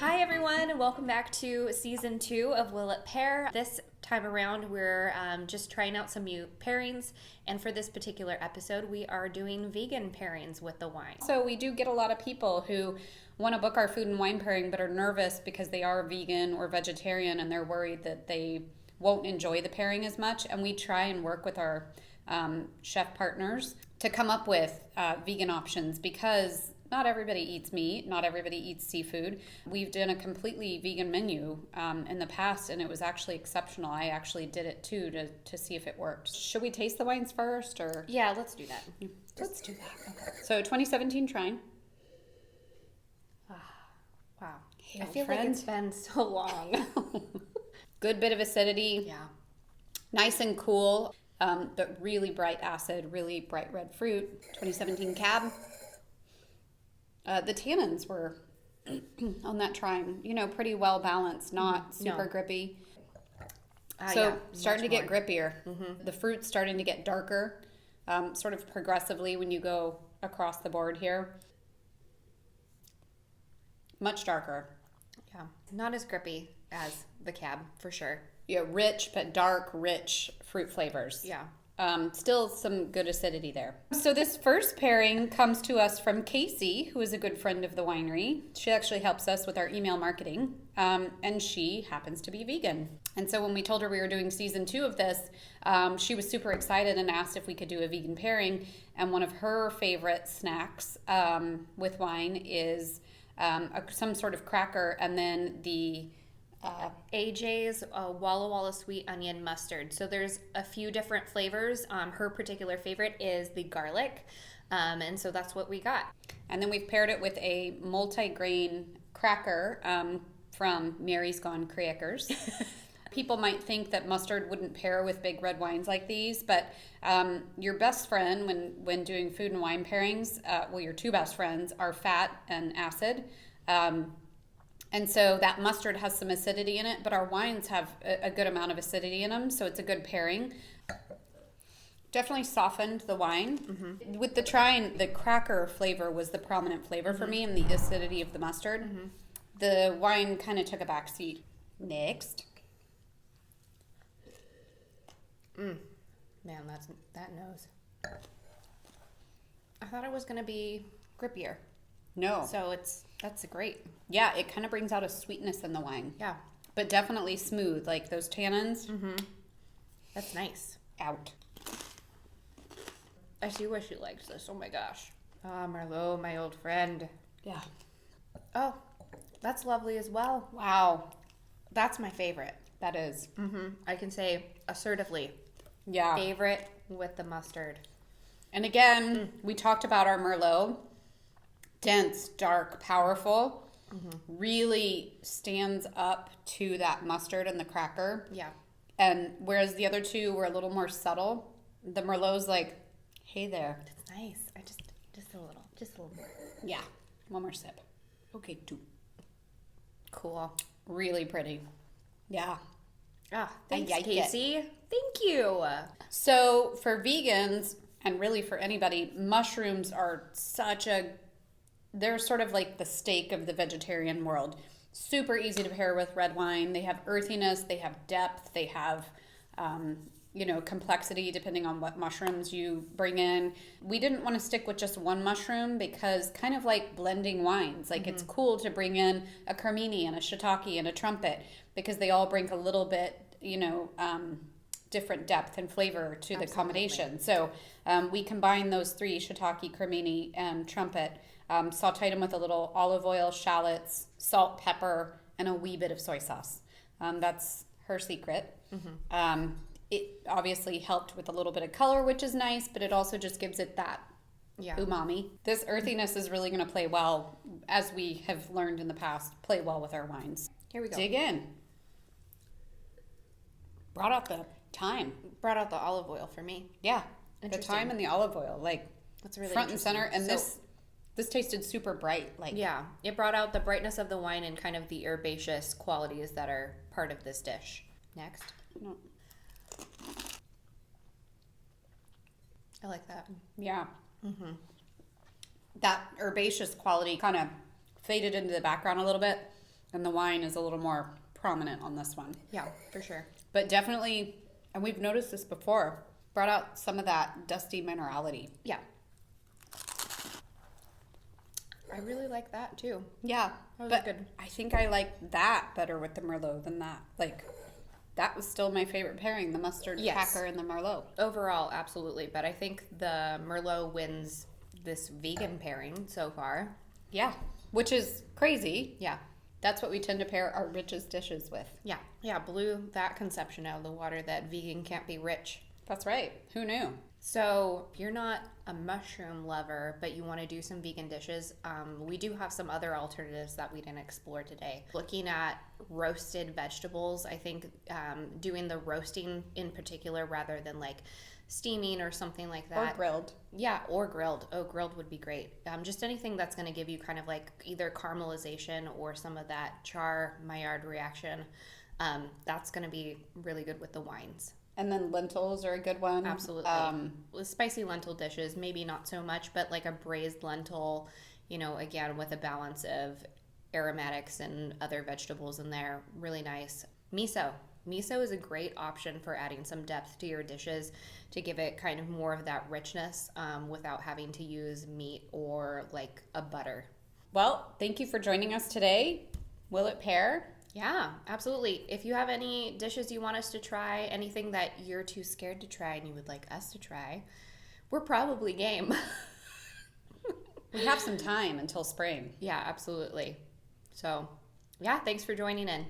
Hi everyone, and welcome back to season 2 of Will It Pair. This time around, we're just trying out some new pairings, and for this particular episode, we are doing vegan pairings with the wine. So we do get a lot of people who want to book our food and wine pairing, but are nervous because they are vegan or vegetarian, and they're worried that they won't enjoy the pairing as much. And we try and work with our chef partners to come up with vegan options because not everybody eats meat, not everybody eats seafood. We've done a completely vegan menu in the past, and it was actually exceptional. I actually did it too to see if it worked. Should we taste the wines first, or? Yeah, let's do that. Let's do that. Okay. So 2017 Trine. Wow. Hail, I feel friend. like it's been so long. Good bit of acidity. Yeah. Nice and cool, but really bright acid, really bright red fruit. 2017 Cab. The tannins were on that Trine, pretty well balanced, not super grippy. Starting to get grippier. The fruit's starting to get darker, sort of progressively when you go across the board here. Much darker. Yeah, not as grippy as the Cab, for sure. Yeah, rich but dark, rich fruit flavors. Yeah. Still some good acidity there. So this first pairing comes to us from Casey, who is a good friend of the winery. She actually helps us with our email marketing, and she happens to be vegan. And so when we told her we were doing season 2 of this, she was super excited and asked if we could do a vegan pairing. And one of her favorite snacks with wine is some sort of cracker, and then the AJ's Walla sweet onion mustard. So there's a few different flavors. Her particular favorite is the garlic, and so that's what we got. And then we've paired it with a multi-grain cracker from Mary's Gone Crackers. People might think that mustard wouldn't pair with big red wines like these, but your best friend when doing food and wine pairings, your two best friends are fat and acid. And so that mustard has some acidity in it, but our wines have a good amount of acidity in them, so it's a good pairing. Definitely softened the wine. Mm-hmm. With the Trine, the cracker flavor was the prominent flavor for me, and the acidity of the mustard. Mm-hmm. The wine kind of took a back seat. Next. Man, that nose. I thought it was going to be grippier. No. So that's great. Yeah, it kind of brings out a sweetness in the wine. Yeah. But definitely smooth, like those tannins. Mm-hmm. That's nice. Out. I see why she likes this. Oh my gosh. Ah, Merlot, my old friend. Yeah. Oh, that's lovely as well. Wow. That's my favorite. That is. Mm-hmm. I can say assertively. Yeah. Favorite with the mustard. And again, we talked about our Merlot. Dense, dark, powerful. Mm-hmm. Really stands up to that mustard and the cracker. Yeah. And whereas the other two were a little more subtle, the Merlot's like, hey there. That's nice. Just a little more. Yeah. One more sip. Okay, 2. Cool. Really pretty. Yeah. Ah, thanks, like Casey. Thank you. So for vegans, and really for anybody, mushrooms are they're sort of like the steak of the vegetarian world. Super easy to pair with red wine. They have earthiness, they have depth, they have, complexity depending on what mushrooms you bring in. We didn't want to stick with just one mushroom because kind of like blending wines. Like it's cool to bring in a cremini and a shiitake and a trumpet because they all bring a little bit, different depth and flavor to the combination. So we combined those 3, shiitake, cremini, and trumpet. Sauteed them with a little olive oil, shallots, salt, pepper, and a wee bit of soy sauce. That's her secret. Mm-hmm. It obviously helped with a little bit of color, which is nice, but it also just gives it that umami. This earthiness is really going to play well, as we have learned in the past, play well with our wines. Here we go. Dig in. Brought out the thyme. Brought out the olive oil for me. Yeah, the thyme and the olive oil, like that's really front and center. And this tasted super bright. Yeah, it brought out the brightness of the wine and kind of the herbaceous qualities that are part of this dish. Next. No. I like that. Yeah. Mm-hmm. That herbaceous quality kind of faded into the background a little bit. And the wine is a little more prominent on this one. Yeah, for sure. But definitely, and we've noticed this before, brought out some of that dusty minerality. Yeah. I really like that too. Yeah, That was but good. I think I like that better with the Merlot than that. Like, that was still my favorite pairing, the mustard cracker and the Merlot. Overall, absolutely. But I think the Merlot wins this vegan pairing so far. Yeah, which is crazy. Yeah. That's what we tend to pair our richest dishes with. Yeah. Yeah, blew that conception out of the water that vegan can't be rich. That's right. Who knew? So if you're not a mushroom lover, but you want to do some vegan dishes, we do have some other alternatives that we didn't explore today. Looking at roasted vegetables, I think doing the roasting in particular rather than like steaming or something like that. Or grilled. Yeah, or grilled. Oh, grilled would be great. Just anything that's going to give you kind of like either caramelization or some of that char Maillard reaction. That's going to be really good with the wines. And then lentils are a good one. Absolutely. With spicy lentil dishes, maybe not so much, but like a braised lentil, you know, again, with a balance of aromatics and other vegetables in there. Really nice. Miso. Miso is a great option for adding some depth to your dishes to give it kind of more of that richness without having to use meat or like a butter. Well, thank you for joining us today. Will it pair? Yeah, absolutely. If you have any dishes you want us to try, anything that you're too scared to try and you would like us to try, we're probably game. We have some time until spring. Yeah, absolutely. So, yeah, thanks for joining in.